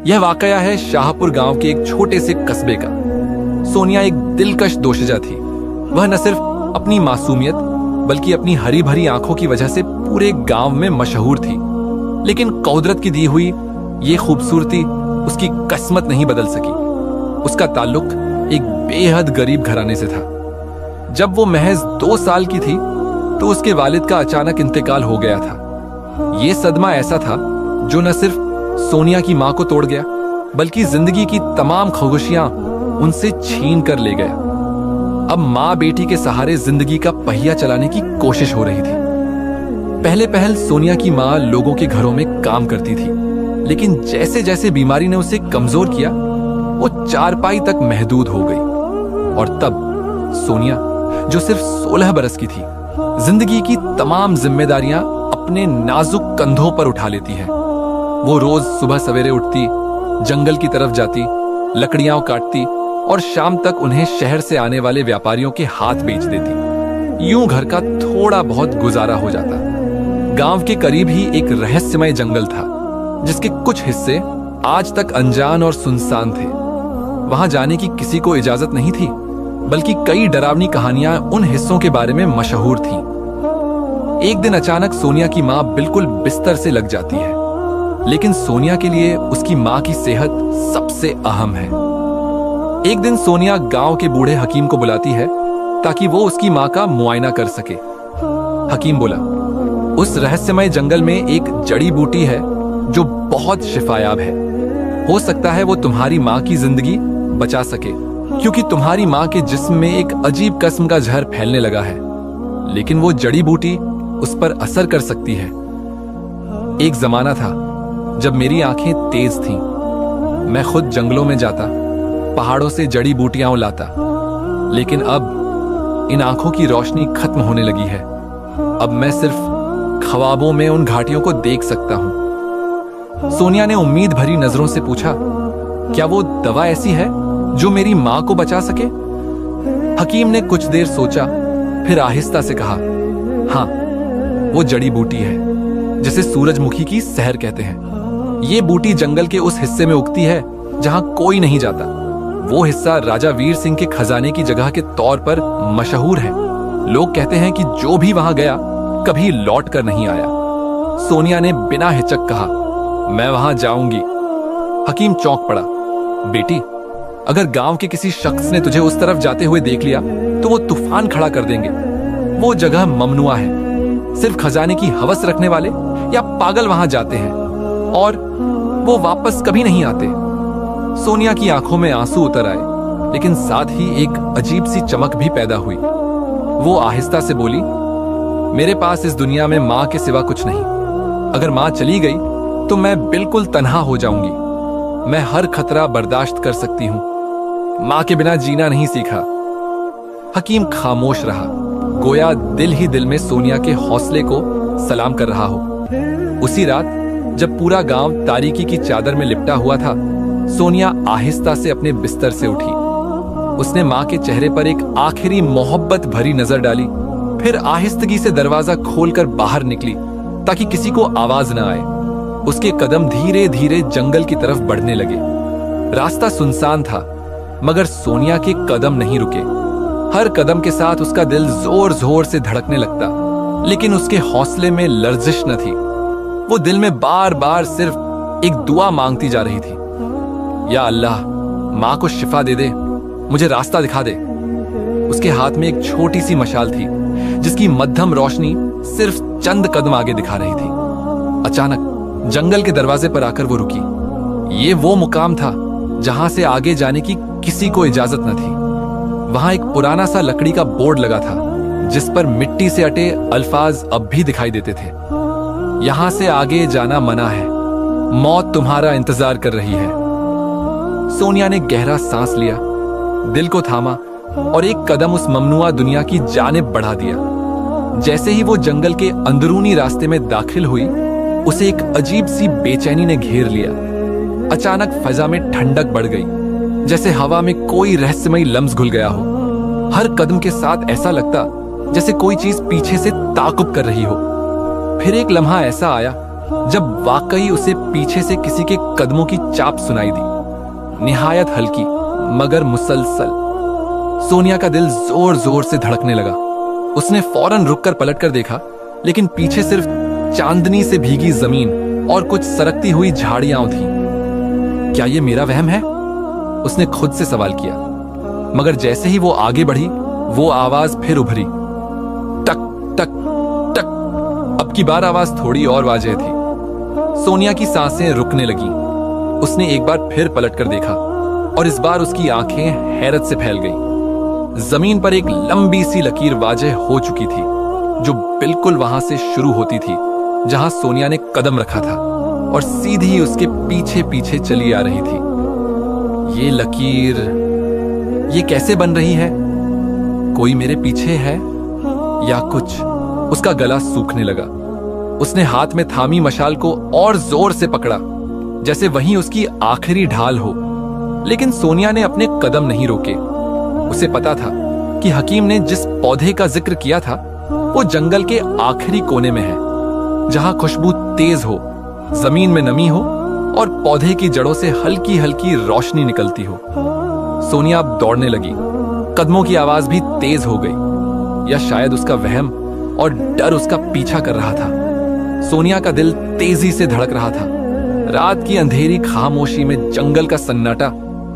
यह वाकया है शाहपुर गांव के एक छोटे से कस्बे का। सोनिया एक दिलकश दोशीजा थी। वह न सिर्फ अपनी मासूमियत बल्कि अपनी हरी भरी आंखों की वजह से पूरे गांव में मशहूर थी। लेकिन कुदरत की दी हुई ये खूबसूरती उसकी किस्मत नहीं बदल सकी। उसका ताल्लुक एक बेहद गरीब घराने से था। जब वो महज 2 साल की थी तो उसके वालिद का अचानक इंतकाल हो गया था। ये सदमा ऐसा था जो न सिर्फ सोनिया की मां को तोड़ गया बल्कि जिंदगी की तमाम खुशियां उनसे छीन कर ले गया। अब मां बेटी के सहारे जिंदगी का पहिया चलाने की कोशिश हो रही थी। पहले पहल सोनिया की मां लोगों के घरों में काम करती थी, लेकिन जैसे जैसे बीमारी ने उसे कमजोर किया वो चारपाई तक महदूद हो गई। और तब सोनिया, जो सिर्फ 16 बरस की थी, जिंदगी की तमाम जिम्मेदारियां अपने नाजुक कंधों पर उठा लेती है। वो रोज सुबह सवेरे उठती, जंगल की तरफ जाती, लकड़ियां काटती और शाम तक उन्हें शहर से आने वाले व्यापारियों के हाथ बेच देती। यूं घर का थोड़ा बहुत गुजारा हो जाता। गांव के करीब ही एक रहस्यमय जंगल था जिसके कुछ हिस्से आज तक अनजान और सुनसान थे। वहां जाने की किसी को इजाजत नहीं थी, बल्कि कई डरावनी कहानियां उन हिस्सों के बारे में मशहूर थीं। एक दिन अचानक सोनिया की मां बिल्कुल बिस्तर से लग जाती है, लेकिन सोनिया के लिए उसकी मां की सेहत सबसे अहम है। एक दिन सोनिया गांव के बूढ़े हकीम को बुलाती है ताकि वो उसकी मां का मुआयना कर सके। हकीम बोला, उस रहस्यमय जंगल में एक जड़ी बूटी है जो बहुत शिफायाब है। हो सकता है वो तुम्हारी मां की जिंदगी बचा सके, क्योंकि तुम्हारी मां के जिस्म में एक अजीब किस्म का जहर फैलने लगा है, लेकिन वो जड़ी बूटी उस पर असर कर सकती है। एक जमाना था जब मेरी आंखें तेज थीं। मैं खुद जंगलों में जाता, पहाड़ों से जड़ी बूटियां लाता, लेकिन अब इन आंखों की रोशनी खत्म होने लगी है। अब मैं सिर्फ ख्वाबों में उन घाटियों को देख सकता हूं। सोनिया ने उम्मीद भरी नजरों से पूछा, क्या वो दवा ऐसी है जो मेरी मां को बचा सके? हकीम ने कुछ देर सोचा, फिर आहिस्ता से कहा, हां, वो जड़ी बूटी है जिसे सूरजमुखी की सहर कहते हैं। ये बूटी जंगल के उस हिस्से में उगती है जहां कोई नहीं जाता। वो हिस्सा राजा वीर सिंह के खजाने की जगह के तौर पर मशहूर है। लोग कहते हैं कि जो भी वहां गया कभी लौट कर नहीं आया। सोनिया ने बिना हिचक कहा, मैं वहां जाऊंगी। हकीम चौंक पड़ा। बेटी, अगर गांव के किसी शख्स ने तुझे उस तरफ जाते हुए देख लिया तो वो तूफान खड़ा कर देंगे। वो जगह ममनुआ है। सिर्फ खजाने की हवस रखने वाले या पागल वहां जाते हैं और वो वापस कभी नहीं आते। सोनिया की आंखों में आंसू उतर आए, लेकिन साथ ही एक अजीब सी चमक भी पैदा हुई। वो आहिस्ता से बोली, मेरे पास इस दुनिया में मां के सिवा कुछ नहीं। अगर मां चली गई तो मैं बिल्कुल तन्हा हो जाऊंगी। मैं हर खतरा बर्दाश्त कर सकती हूं। मां के बिना जीना नहीं सीखा। हकीम खामोश रहा, गोया दिल ही दिल में सोनिया के हौसले को सलाम कर रहा हो। उसी रात जब पूरा गांव तारीकी की चादर में लिपटा हुआ था, सोनिया आहिस्ता से अपने बिस्तर से उठी। उसने मां के चेहरे पर एक आखिरी मोहब्बत भरी नजर डाली, फिर आहिस्तगी से दरवाजा खोलकर बाहर निकली ताकि किसी को आवाज न आए। उसके कदम धीरे धीरे जंगल की तरफ बढ़ने लगे। रास्ता सुनसान था, मगर सोनिया के कदम नहीं रुके। हर कदम के साथ उसका दिल जोर जोर से धड़कने लगता, लेकिन उसके हौसले में लर्जिश न थी। वो दिल में बार बार सिर्फ एक दुआ मांगती जा रही थी, या अल्लाह, मां को शिफा दे दे, मुझे रास्ता दिखा दे। उसके हाथ में एक छोटी सी मशाल थी जिसकी मध्यम रोशनी सिर्फ चंद कदम आगे दिखा रही थी। अचानक जंगल के दरवाजे पर आकर वो रुकी। ये वो मुकाम था जहां से आगे जाने की किसी को इजाजत न थी। वहां एक पुराना सा लकड़ी का बोर्ड लगा था जिस पर मिट्टी से अटे अल्फाज अब भी दिखाई देते थे, यहां से आगे जाना मना है, मौत तुम्हारा इंतजार कर रही है। सोनिया ने गहरा सांस लिया, दिल को थामा और एक कदम उस ममनुआ दुनिया की जानिब बढ़ा दिया। जैसे ही वो जंगल के अंदरूनी रास्ते में दाखिल हुई, उसे एक अजीब सी बेचैनी ने घेर लिया। अचानक फजा में ठंडक बढ़ गई, जैसे हवा में कोई रहस्यमय लम्स घुल गया हो। हर कदम के साथ ऐसा लगता जैसे कोई चीज पीछे से ताकुब कर रही हो। फिर एक लम्हा ऐसा आया जब वाकई उसे पीछे से किसी के कदमों की चाप सुनाई दी, निहायत हल्की मगर मुसलसल। सोनिया का दिल जोर जोर से धड़कने लगा। उसने फौरन रुककर पलटकर देखा, लेकिन पीछे सिर्फ चांदनी से भीगी जमीन और कुछ सरकती हुई झाड़ियां थीं। क्या ये मेरा वहम है? उसने खुद से सवाल किया। मगर जैसे ही वो आगे बढ़ी, वो आवाज फिर उभरी, टक टक टक। अब की बार आवाज थोड़ी और वाज़ेह थी। सोनिया की सांसें रुकने लगी। उसने एक बार फिर पलटकर देखा और इस बार उसकी आंखें हैरत से फैल गईं। जमीन पर एक लंबी सी लकीर वाज़ेह हो चुकी थी, जो बिल्कुल वहां से शुरू होती थी जहां सोनिया ने कदम रखा था, और सीधी उसके पीछे पीछे चली आ रही थी। ये लकीर, ये कैसे बन रही है? कोई मेरे पीछे है या कुछ? उसका गला सूखने लगा। उसने हाथ में थामी मशाल को और जोर से पकड़ा, जैसे वहीं उसकी आखिरी ढाल हो। लेकिन सोनिया ने अपने कदम नहीं रोके। उसे पता था कि हकीम ने जिस पौधे का जिक्र किया था वो जंगल के आखिरी कोने में है, जहां खुशबू तेज हो, जमीन में नमी हो और पौधे की जड़ों से हल्की हल्की रोशनी निकलती हो। सोनिया अब दौड़ने लगी। कदमों की आवाज भी तेज हो गई, या शायद उसका वहम और डर उसका पीछा कर रहा था। सोनिया का दिल तेजी से धड़क रहा था। रात की अंधेरी खामोशी में जंगल का सन्नाटा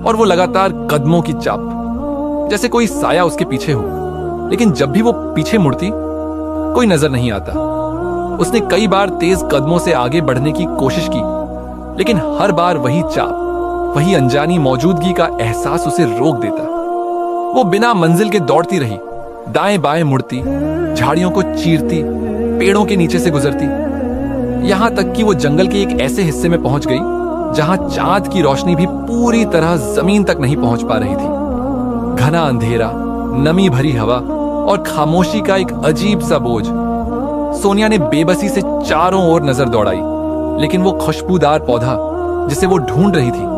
और वो लगातार कदमों की चाप, जैसे कोई साया उसके पीछे हो। लेकिन जब भी वो पीछे मुड़ती, कोई नजर नहीं आता। उसने कई बार तेज कदमों से आगे बढ़ने की कोशिश की, लेकिन हर बार वही चाप, वही अनजानी मौजूदगी का एहसास उसे रोक देता। वो बिना मंजिल के दौड़ती रही, दाएं बाएं मुड़ती, झाड़ियों को चीरती, पेड़ों के नीचे से गुजरती, यहां तक कि वो जंगल के एक ऐसे हिस्से में पहुंच गई जहां चांद की रोशनी भी पूरी तरह जमीन तक नहीं पहुंच पा रही थी। घना अंधेरा, नमी भरी हवा और खामोशी का एक अजीब सा बोझ। सोनिया ने बेबसी से चारों ओर नजर दौड़ाई, लेकिन वो खुशबूदार पौधा जिसे वो ढूंढ रही थी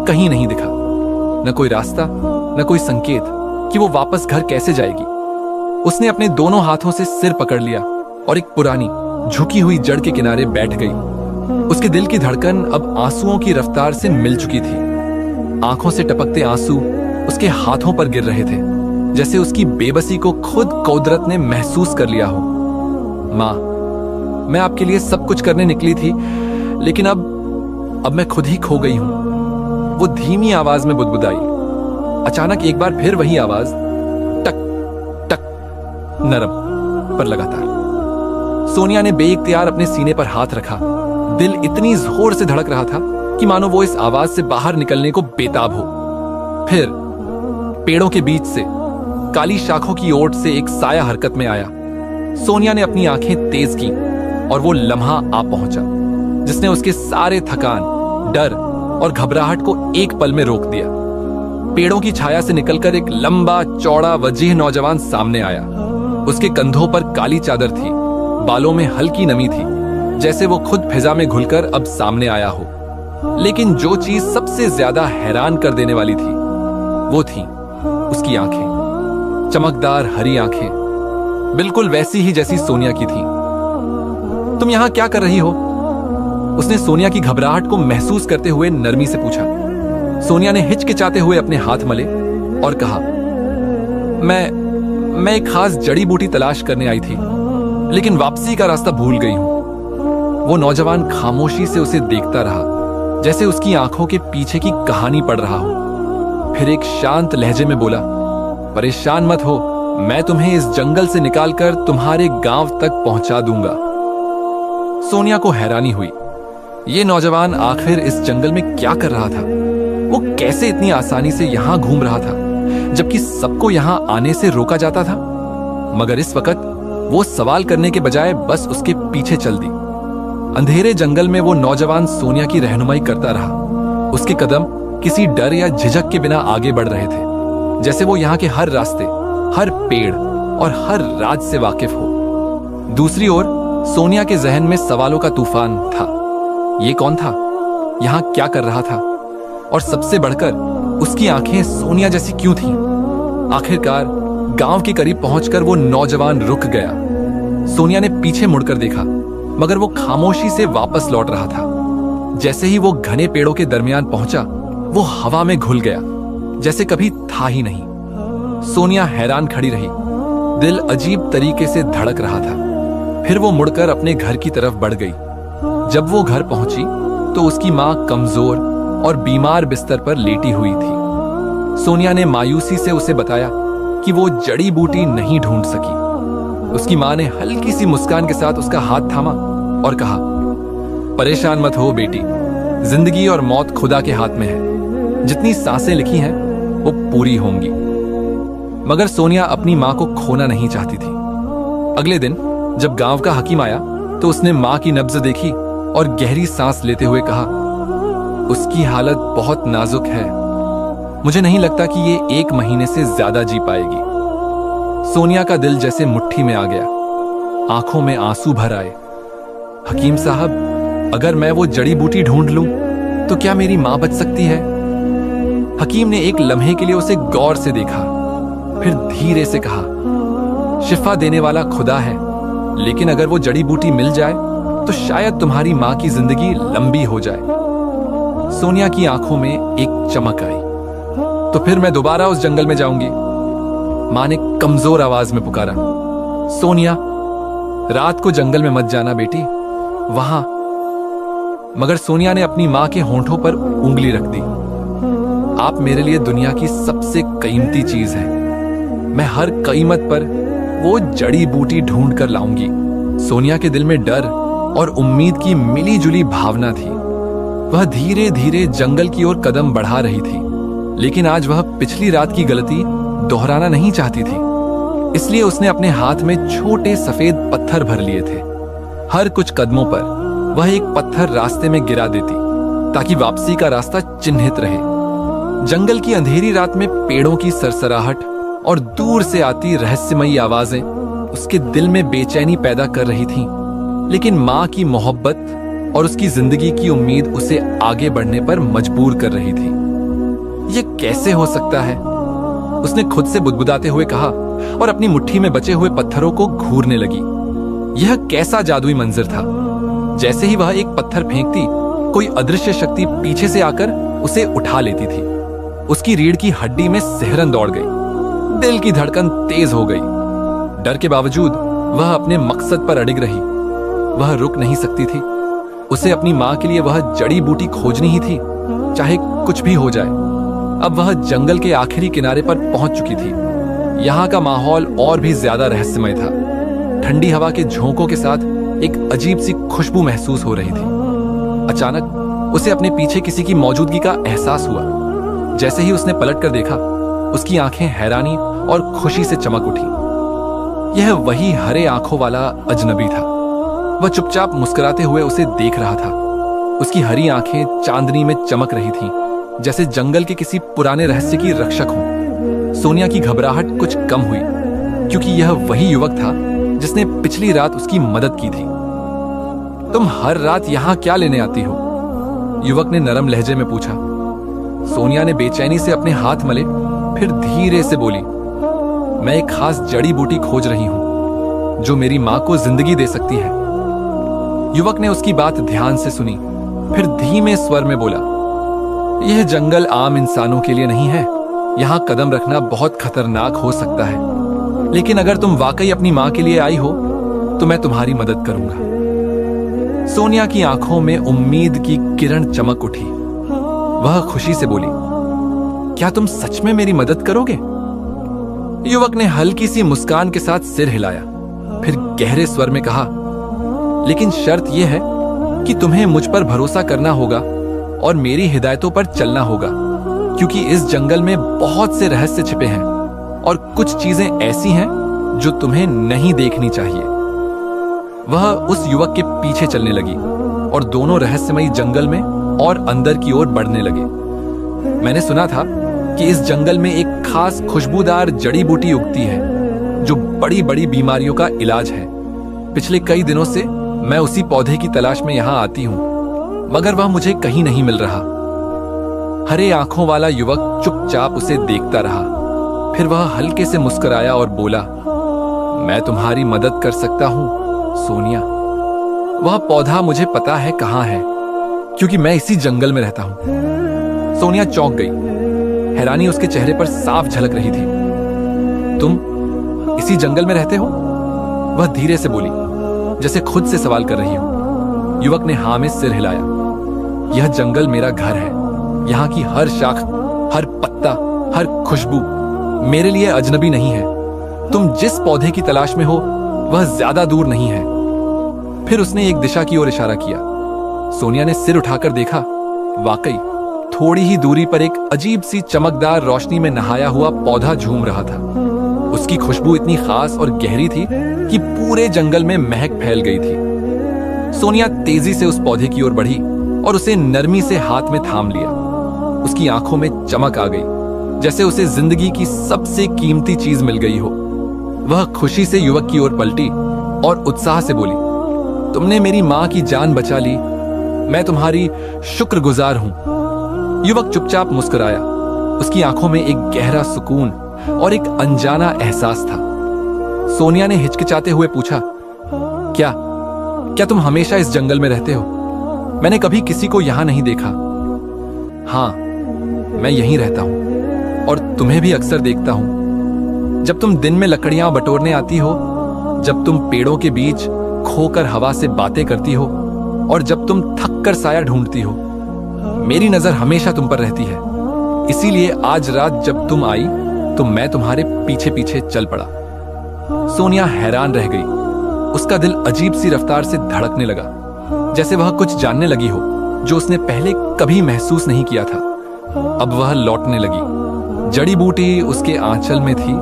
कहीं नहीं दिखा। न कोई रास्ता, न कोई संकेत कि वो वापस घर कैसे जाएगी। उसने अपने दोनों हाथों से सिर पकड़ लिया और एक पुरानी झुकी हुई जड़ के किनारे बैठ गई। उसके दिल की धड़कन अब आंसुओं की रफ्तार से मिल चुकी थी। आंखों से टपकते आंसू उसके हाथों पर गिर रहे थे, जैसे उसकी बेबसी को खुद कुदरत ने महसूस कर लिया हो। माँ, मैं आपके लिए सब कुछ करने निकली थी, लेकिन अब मैं खुद ही खो गई हूं। वो धीमी आवाज में बुदबुदाई। अचानक एक बार फिर वही आवाज, टक टक, नरम पर लगातार। सोनिया ने बेइख्तियार अपने सीने पर हाथ रखा। दिल इतनी जोर से धड़क रहा था कि मानो वो इस आवाज से बाहर निकलने को बेताब हो। फिर पेड़ों के बीच से, काली शाखों की ओट से एक साया हरकत में आया। सोनिया ने अपनी आंखें तेज की और वो लम्हा आ पहुंचा जिसने उसके सारे थकान, डर और घबराहट को एक पल में रोक दिया। पेड़ों की छाया से निकलकर एक लंबा चौड़ा वजीह नौजवान सामने आया। उसके कंधों पर काली चादर थी, बालों में हल्की नमी थी, जैसे वो खुद फिजा में घुलकर अब सामने आया हो। लेकिन जो चीज सबसे ज्यादा हैरान कर देने वाली थी वो थी उसकी आंखें। चमकदार हरी आंखें, बिल्कुल वैसी ही जैसी सोनिया की थी। तुम यहां क्या कर रही हो? उसने सोनिया की घबराहट को महसूस करते हुए नरमी से पूछा। सोनिया ने हिचकिचाते हुए अपने हाथ मले और कहा, मैं एक खास जड़ी बूटी तलाश करने आई थी, लेकिन वापसी का रास्ता भूल गई हूं। वो नौजवान खामोशी से उसे देखता रहा, जैसे उसकी आंखों के पीछे की कहानी पढ़ रहा हो। फिर एक शांत लहजे में बोला, परेशान मत हो, मैं तुम्हें इस जंगल से निकालकर तुम्हारे गांव तक पहुंचा दूंगा। सोनिया को हैरानी हुई, ये नौजवान आखिर इस जंगल में क्या कर रहा था? वो कैसे इतनी आसानी से यहां घूम रहा था, जबकि सबको यहां आने से रोका जाता था? मगर इस वक्त वो सवाल करने के बजाय बस उसके पीछे चल दी। अंधेरे जंगल में वो नौजवान सोनिया की रहनुमाई करता रहा। उसके कदम किसी डर या झिझक के बिना आगे बढ़ रहे थे, जैसे वो यहाँ के हर रास्ते, हर पेड़ और हर राज से वाकिफ हो। दूसरी ओर सोनिया के जहन में सवालों का तूफान था। ये कौन था? यहाँ क्या कर रहा था? और सबसे बढ़कर उसकी आंखें सोनिया जैसी क्यों थीं? आखिरकार गांव के करीब पहुंचकर वो नौजवान रुक गया। सोनिया ने पीछे मुड़कर देखा मगर वो खामोशी से वापस लौट रहा था। जैसे ही वो घने पेड़ों के दरमियान पहुंचा, वो हवा में घुल गया, जैसे कभी था ही नहीं। सोनिया हैरान खड़ी रही, दिल अजीब तरीके से धड़क रहा था। फिर वो मुड़कर अपने घर की तरफ बढ़ गई। जब वो घर पहुंची तो उसकी मां कमजोर और बीमार बिस्तर पर लेटी हुई थी। सोनिया ने मायूसी से उसे बताया कि वो जड़ी बूटी नहीं ढूंढ सकी। उसकी मां ने हल्की सी मुस्कान के साथ उसका हाथ थामा और कहा, परेशान मत हो बेटी, जिंदगी और मौत खुदा के हाथ में है। जितनी सांसें लिखी हैं वो पूरी होंगी। मगर सोनिया अपनी मां को खोना नहीं चाहती थी। अगले दिन जब गांव का हकीम आया तो उसने मां की नब्ज देखी और गहरी सांस लेते हुए कहा, उसकी हालत बहुत नाजुक है। मुझे नहीं लगता कि ये 1 महीने से ज्यादा जी पाएगी। सोनिया का दिल जैसे मुट्ठी में आ गया, आंखों में आंसू भर आए। हकीम साहब, अगर मैं वो जड़ी बूटी ढूंढ लूं तो क्या मेरी मां बच सकती है? हकीम ने एक लम्हे के लिए उसे गौर से देखा, फिर धीरे से कहा, शिफा देने वाला खुदा है, लेकिन अगर वो जड़ी बूटी मिल जाए तो शायद तुम्हारी मां की जिंदगी लंबी हो जाए। सोनिया की आंखों में एक चमक आई। तो फिर मैं दोबारा उस जंगल में जाऊंगी, मां ने कमजोर आवाज में पुकारा। सोनिया, रात को जंगल में मत जाना बेटी, वहां। मगर सोनिया ने अपनी मां के होंठों पर उंगली रख दी। आप मेरे लिए दुनिया की सबसे कीमती चीज है। मैं हर कीमत पर वो जड़ी बूटी ढूंढ कर लाऊंगी। सोनिया के दिल में डर और उम्मीद की मिली जुली भावना थी। वह धीरे धीरे जंगल की ओर कदम बढ़ा रही थी, लेकिन आज वह पिछली रात की गलती दोहराना नहीं चाहती थी। इसलिए उसने अपने हाथ में छोटे सफेद पत्थर भर लिए थे। हर कुछ कदमों पर वह एक पत्थर रास्ते में गिरा देती ताकि वापसी का रास्ता चिन्हित रहे। जंगल की अंधेरी रात में पेड़ों की सरसराहट और दूर से आती रहस्यमयी आवाजें उसके दिल में बेचैनी पैदा कर रही थीं, लेकिन मां की मोहब्बत और उसकी जिंदगी की उम्मीद उसे आगे बढ़ने पर मजबूर कर रही थी। यह कैसे हो सकता है? उसने खुद से बुदबुदाते हुए कहा और अपनी मुट्ठी में बचे हुए पत्थरों को घूरने लगी। यह कैसा जादुई मंजर था! जैसे ही वह एक पत्थर फेंकती, कोई अदृश्य शक्ति पीछे से आकर उसे उठा लेती थी। उसकी रीढ़ की हड्डी में सिहरन दौड़ गई, दिल की धड़कन तेज हो गई। डर के बावजूद वह अपने मकसद पर अडिग रही। वह रुक नहीं सकती थी। उसे अपनी मां के लिए वह जड़ी बूटी खोजनी ही थी, चाहे कुछ भी हो जाए। अब वह जंगल के आखिरी किनारे पर पहुंच चुकी थी। यहाँ का माहौल और भी ज्यादा रहस्यमय था। ठंडी हवा के झोंकों के साथ एक अजीब सी खुशबू महसूस हो रही थी। अचानक उसे अपने पीछे किसी की मौजूदगी का एहसास हुआ। जैसे ही उसने पलट कर देखा, उसकी आंखें हैरानी और खुशी से चमक उठी। यह वही हरे आंखों वाला अजनबी था। वह चुपचाप मुस्कुराते हुए उसे देख रहा था। उसकी हरी आंखें चांदनी में चमक रही थीं, जैसे जंगल के किसी पुराने रहस्य की रक्षक हो। सोनिया की घबराहट कुछ कम हुई, क्योंकि यह वही युवक था जिसने पिछली रात उसकी मदद की थी। तुम हर रात यहां क्या लेने आती हो? युवक ने नरम लहजे में पूछा। सोनिया ने बेचैनी से अपने हाथ मले, फिर धीरे से बोली, मैं एक खास जड़ी बूटी खोज रही हूं जो मेरी मां को जिंदगी दे सकती है। युवक ने उसकी बात ध्यान से सुनी, फिर धीमे स्वर में बोला, यह जंगल आम इंसानों के लिए नहीं है। यहां कदम रखना बहुत खतरनाक हो सकता है, लेकिन अगर तुम वाकई अपनी मां के लिए आई हो तो मैं तुम्हारी मदद करूंगा। सोनिया की आंखों में उम्मीद की किरण चमक उठी। वह खुशी से बोली, क्या तुम सच में मेरी मदद करोगे? युवक ने हल्की सी मुस्कान के साथ सिर हिलाया, फिर गहरे स्वर में कहा, लेकिन शर्त यह है कि तुम्हें मुझ पर भरोसा करना होगा और मेरी हिदायतों पर चलना होगा, क्योंकि इस जंगल में बहुत से रहस्य छिपे हैं और कुछ चीजें ऐसी हैं जो तुम्हें नहीं देखनी चाहिए। वह उस युवक के पीछे चलने लगी और दोनों रहस्यमयी जंगल में और अंदर की ओर बढ़ने लगे। मैंने सुना था कि इस जंगल में एक खास खुशबूदार जड़ी बूटी उगती है जो बड़ी बड़ी बीमारियों का इलाज है। पिछले कई दिनों से मैं उसी पौधे की तलाश में यहां आती हूं, मगर वह मुझे कहीं नहीं मिल रहा। हरे आंखों वाला युवक चुपचाप उसे देखता रहा, फिर वह हल्के से मुस्कुराया और बोला, मैं तुम्हारी मदद कर सकता हूं सोनिया। वह पौधा मुझे पता है कहाँ है, क्योंकि मैं इसी जंगल में रहता हूं। सोनिया चौंक गई। हैरानी उसके चेहरे पर साफ झलक रही थी। तुम इसी जंगल में रहते हो? वह धीरे से बोली, जैसे खुद से सवाल कर रही हो। युवक ने हाँ में सिर हिलाया। यह जंगल मेरा घर है। यहाँ की हर शाख, हर पत्ता, हर खुशबू मेरे लिए अजनबी नहीं है। तुम जिस पौधे की तलाश में हो वह ज्यादा दूर नहीं है। फिर उसने एक दिशा की ओर इशारा किया। सोनिया ने सिर उठाकर देखा। वाकई थोड़ी ही दूरी पर एक अजीब सी चमकदार रोशनी में नहाया हुआ पौधा झूम रहा था। उसकी खुशबू इतनी खास और गहरी थी कि पूरे जंगल में महक फैल गई थी। सोनिया तेजी से उस पौधे की ओर बढ़ी और उसे नरमी से हाथ में थाम लिया। उसकी आंखों में चमक आ गई, जैसे उसे जिंदगी की सबसे कीमती चीज मिल गई हो। वह खुशी से युवक की ओर पलटी और उत्साह से बोली, तुमने मेरी मां की जान बचा ली। मैं तुम्हारी शुक्रगुजार हूं। युवक चुपचाप मुस्कुराया। उसकी आंखों में एक गहरा सुकून और एक अनजाना एहसास था। सोनिया ने हिचकिचाते हुए पूछा, क्या तुम हमेशा इस जंगल में रहते हो? मैंने कभी किसी को यहां नहीं देखा। हाँ, मैं यहीं रहता हूं और तुम्हें भी अक्सर देखता हूं। जब तुम दिन में लकड़ियां बटोरने आती हो, जब तुम पेड़ों के बीच खोकर हवा से बातें करती हो और जब तुम थक कर साया ढूंढती हो, मेरी नजर हमेशा तुम पर रहती है। इसीलिए आज रात जब तुम आई तो मैं तुम्हारे पीछे पीछे चल पड़ा। सोनिया हैरान रह गई। उसका दिल अजीब सी रफ्तार से धड़कने लगा, जैसे वह कुछ जानने लगी हो जो उसने पहले कभी महसूस नहीं किया था। अब वह लौटने लगी। जड़ी बूटी उसके आंचल में थी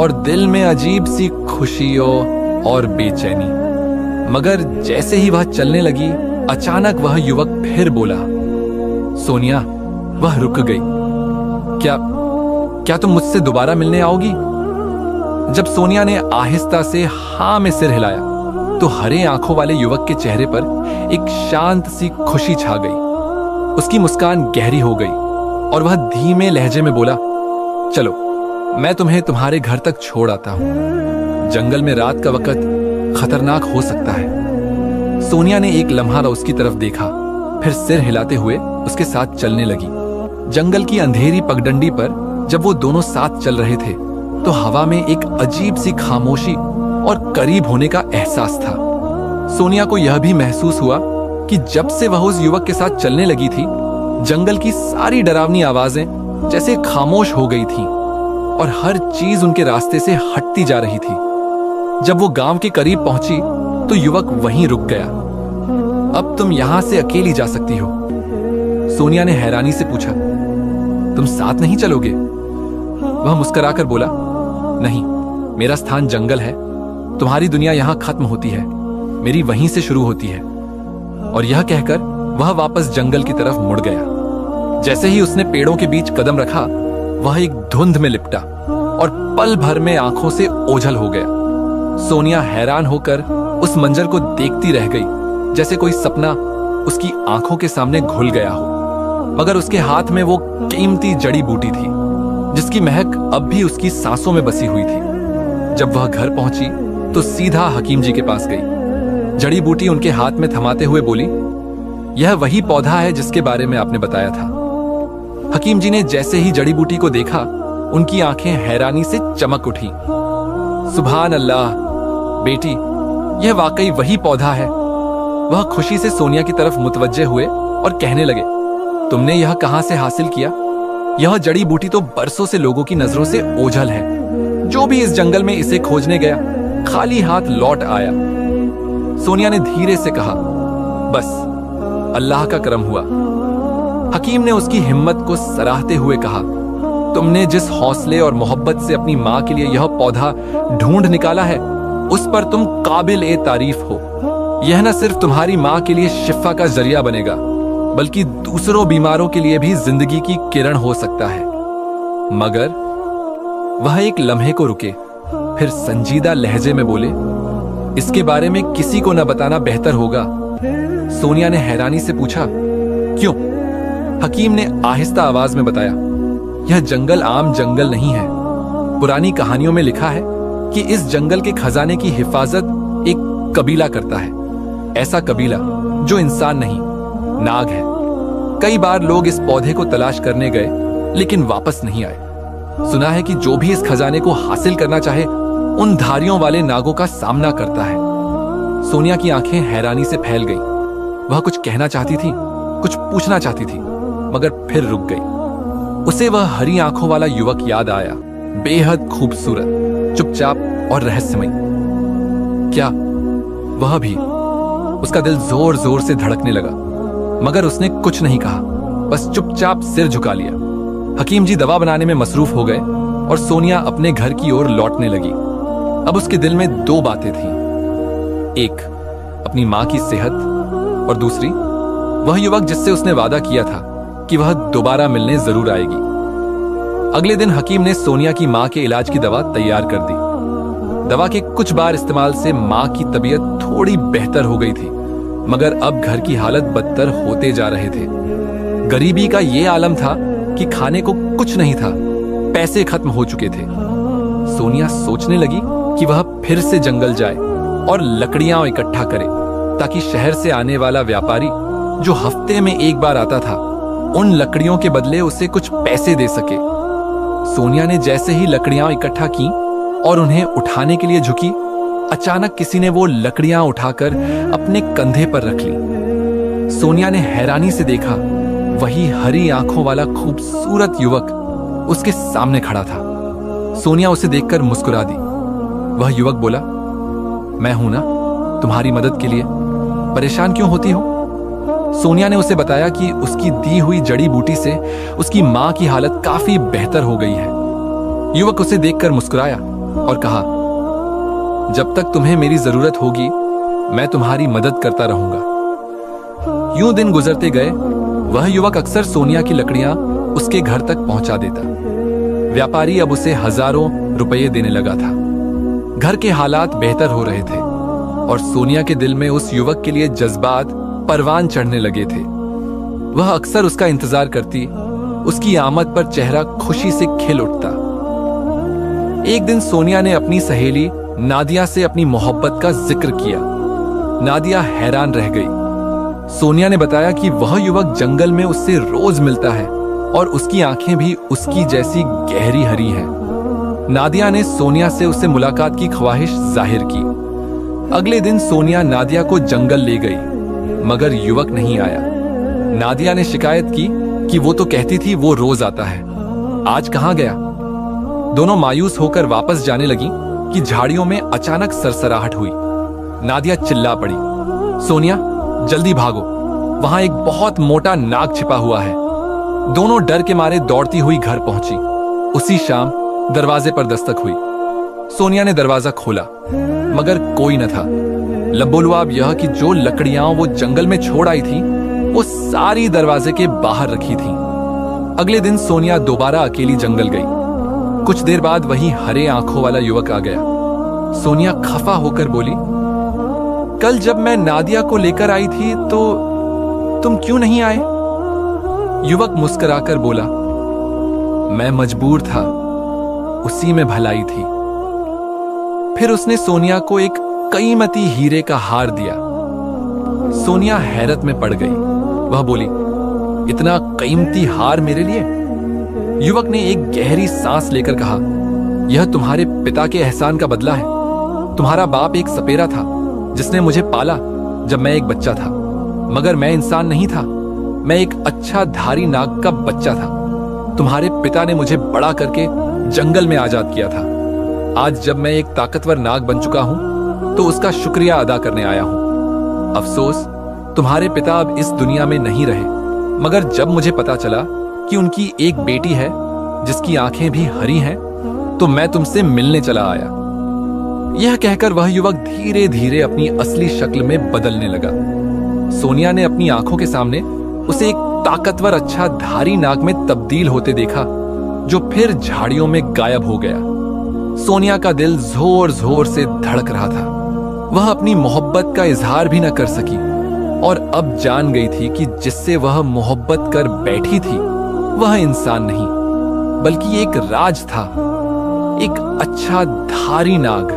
और दिल में अजीब सी खुशियों और बेचैनी। मगर जैसे ही वह चलने लगी, अचानक वह युवक फिर बोला। सोनिया, वह रुक गई। क्या तुम मुझसे दोबारा मिलने आओगी? जब सोनिया ने आहिस्ता से हाँ में सिर हिलाया तो हरे आंखों वाले युवक के चेहरे पर एक शांत सी खुशी छा गई। उसकी मुस्कान गहरी हो गई और वह धीमे लहजे में बोला, चलो मैं तुम्हें तुम्हारे घर तक छोड़ आता हूं। जंगल में रात का वक्त खतरनाक हो सकता है। सोनिया ने एक लम्हा उसकी तरफ देखा, फिर सिर हिलाते हुए उसके साथ चलने लगी। जंगल की अंधेरी पगडंडी पर जब वो दोनों साथ चल रहे थे तो हवा में एक अजीब सी खामोशी और करीब होने का एहसास था। सोनिया को यह भी महसूस हुआ कि जब से वह उस युवक के साथ चलने लगी थी, जंगल की सारी डरावनी आवाजें जैसे खामोश हो गई थीं और हर चीज उनके रास्ते से हटती जा रही थी। जब वो गांव के करीब पहुंची तो युवक वहीं रुक गया। अब तुम यहां से अकेली जा सकती हो। सोनिया ने हैरानी से पूछा, तुम साथ नहीं चलोगे? वह मुस्कुराकर बोला, नहीं, मेरा स्थान जंगल है। तुम्हारी दुनिया यहां खत्म होती है, मेरी वहीं से शुरू होती है। और यह कहकर वह वापस जंगल की तरफ मुड़ गया। जैसे ही उसने पेड़ों के बीच कदम रखा, वह एक धुंध में लिपटा और पल भर में आंखों से ओझल हो गया। सोनिया हैरान होकर उस मंजर को देखती रह गई, जैसे कोई सपना उसकी आंखों के सामने घुल गया हो। मगर उसके हाथ में वो कीमती जड़ी बूटी थी जिसकी महक अब भी उसकी सांसों में बसी हुई थी। जब वह घर पहुंची तो सीधा हकीम जी के पास गई। जड़ी बूटी उनके हाथ में थमाते हुए बोली, यह वही पौधा है जिसके बारे में आपने बताया था। हकीम जी ने जैसे ही जड़ी बूटी को देखा, उनकी आंखें हैरानी से चमक उठी। सुभान अल्लाह बेटी, यह वाकई वही पौधा है। वह खुशी से सोनिया की तरफ मुतवज्जे हुए और कहने लगे, तुमने यह कहां से हासिल किया? यह जड़ी बूटी तो बरसों से लोगों की नजरों से ओझल है। जो भी इस जंगल में इसे खोजने गया, खाली हाथ लौट आया। सोनिया ने धीरे से कहा, बस अल्लाह का करम हुआ। हकीम ने उसकी हिम्मत को सराहते हुए कहा, तुमने जिस हौसले और मोहब्बत से अपनी मां के लिए यह पौधा ढूंढ निकाला है, उस पर तुम काबिल ए तारीफ हो। यह न सिर्फ तुम्हारी मां के लिए शिफा का जरिया बनेगा, बल्कि दूसरों बीमारों के लिए भी जिंदगी की किरण हो सकता है। मगर वह एक लम्हे को रुके, फिर संजीदा लहजे में बोले, इसके बारे में किसी को न बताना बेहतर होगा। सोनिया ने हैरानी से पूछा, क्यों? हकीम ने आहिस्ता आवाज में बताया, यह जंगल आम जंगल नहीं है। पुरानी कहानियों में लिखा है कि इस जंगल के खजाने की हिफाजत एक कबीला करता है। ऐसा कबीला जो इंसान नहीं, नाग है। कई बार लोग इस पौधे को तलाश करने गए लेकिन वापस नहीं आए। सुना है कि जो भी इस खजाने को हासिल करना चाहे उन धारियों वाले नागों का सामना करता है। सोनिया की आंखें हैरानी से फैल गईं। वह कुछ कहना चाहती थी, कुछ पूछना चाहती थी, मगर फिर रुक गई। उसे वह हरी आंखों वाला युवक याद आया, बेहद खूबसूरत, चुपचाप और रहस्यमय। क्या वह भी? उसका दिल जोर जोर से धड़कने लगा, मगर उसने कुछ नहीं कहा, बस चुपचाप सिर झुका लिया। हकीम जी दवा बनाने में मसरूफ हो गए और सोनिया अपने घर की ओर लौटने लगी। अब उसके दिल में दो बातें थीं, एक अपनी मां की सेहत और दूसरी वह युवक जिससे उसने वादा किया था कि वह दोबारा मिलने जरूर आएगी। अगले दिन हकीम ने सोनिया की मां के इलाज की दवा तैयार कर दी। दवा के कुछ बार इस्तेमाल से मां की तबीयत थोड़ी बेहतर हो गई थी, मगर अब घर की हालत बदतर होते जा रहे थे। गरीबी का यह आलम था कि खाने को कुछ नहीं था, पैसे खत्म हो चुके थे। सोनिया सोचने लगी कि वह फिर से जंगल जाए और लकड़ियां इकट्ठा करे ताकि शहर से आने वाला व्यापारी जो हफ्ते में एक बार आता था उन लकड़ियों के बदले उसे कुछ पैसे दे सके। सोनिया ने जैसे ही लकड़ियां इकट्ठा की और उन्हें उठाने के लिए झुकी, अचानक किसी ने वो लकड़ियां उठाकर अपने कंधे पर रख ली। सोनिया ने हैरानी से देखा, वही हरी आंखों वाला खूबसूरत युवक उसके सामने खड़ा था। सोनिया उसे देखकर मुस्कुरा दी। वह युवक बोला, मैं हूं ना तुम्हारी मदद के लिए, परेशान क्यों होती हो? सोनिया ने उसे बताया कि उसकी दी हुई जड़ी बूटी से उसकी मां की हालत काफी बेहतर हो गई है। युवक उसे देखकर मुस्कुराया और कहा, जब तक तुम्हें मेरी जरूरत होगी मैं तुम्हारी मदद करता रहूंगा। यूं दिन गुजरते गए। वह युवक अक्सर सोनिया की लकड़ियां उसके घर तक पहुंचा देता। व्यापारी अब उसे हजारों रुपये देने लगा था। घर के हालात बेहतर हो रहे थे और सोनिया के दिल में उस युवक के लिए जज्बात परवान चढ़ने लगे थे। वह अक्सर उसका इंतजार करती, उसकी आमद पर चेहरा खुशी से खिल उठता। एक दिन सोनिया ने अपनी सहेली नादिया से अपनी मोहब्बत का जिक्र किया। नादिया हैरान रह गई। सोनिया ने बताया कि वह युवक जंगल में उससे रोज मिलता है और उसकी आंखें भी उसकी जैसी गहरी हरी हैं। नादिया ने सोनिया से उससे मुलाकात की ख्वाहिश जाहिर की। अगले दिन सोनिया नादिया को जंगल ले गई, मगर युवक नहीं आया। नादिया ने शिकायत की कि वो तो कहती थी वो रोज आता है, आज कहां गया? दोनों मायूस होकर वापस जाने लगी कि झाड़ियों में अचानक सरसराहट हुई। नादिया चिल्ला पड़ी, सोनिया जल्दी भागो, वहां एक बहुत मोटा नाग छिपा हुआ है। दोनों डर के मारे दौड़ती हुई घर पहुंची। उसी शाम दरवाजे पर दस्तक हुई। सोनिया ने दरवाजा खोला, मगर कोई न था। लबोलुआब यह कि जो लकड़ियां वो जंगल में छोड़ आई थी वो सारी दरवाजे के बाहर रखी थी। अगले दिन सोनिया दोबारा अकेली जंगल गई। कुछ देर बाद वही हरे आंखों वाला युवक आ गया। सोनिया खफा होकर बोली, कल जब मैं नादिया को लेकर आई थी तो तुम क्यों नहीं आए? युवक मुस्कुराकर बोला, मैं मजबूर था, उसी में भलाई थी। फिर उसने सोनिया को एक कीमती हीरे का हार दिया। सोनिया हैरत में पड़ गई। वह बोली, इतना कीमती हार मेरे लिए? युवक ने एक गहरी सांस लेकर कहा, यह तुम्हारे पिता के एहसान का बदला है। तुम्हारा बाप एक सपेरा था जिसने मुझे पाला जब मैं एक बच्चा था, मगर मैं इंसान नहीं था, मैं एक अच्छा धारी नाग का बच्चा था। तुम्हारे पिता ने मुझे बड़ा करके जंगल में आजाद किया था। आज जब मैं एक ताकतवर नाग बन चुका हूं तो उसका शुक्रिया अदा करने आया हूं। अफसोस तुम्हारे पिता अब इस दुनिया में नहीं रहे, मगर जब मुझे पता चला कि उनकी एक बेटी है जिसकी आंखें भी हरी हैं, तो मैं तुमसे मिलने चला आया। यह कहकर वह युवक धीरे धीरे अपनी असली शक्ल में बदलने लगा। सोनिया ने अपनी आंखों के सामने उसे एक ताकतवर अच्छा धारी नाग में तब्दील होते देखा, जो फिर झाड़ियों में गायब हो गया। सोनिया का दिल जोर जोर से धड़क रहा था। वह अपनी मोहब्बत का इजहार भी न कर सकी और अब जान गई थी कि जिससे वह मोहब्बत कर बैठी थी वह इंसान नहीं बल्कि एक राज था, एक अच्छा धारी नाग।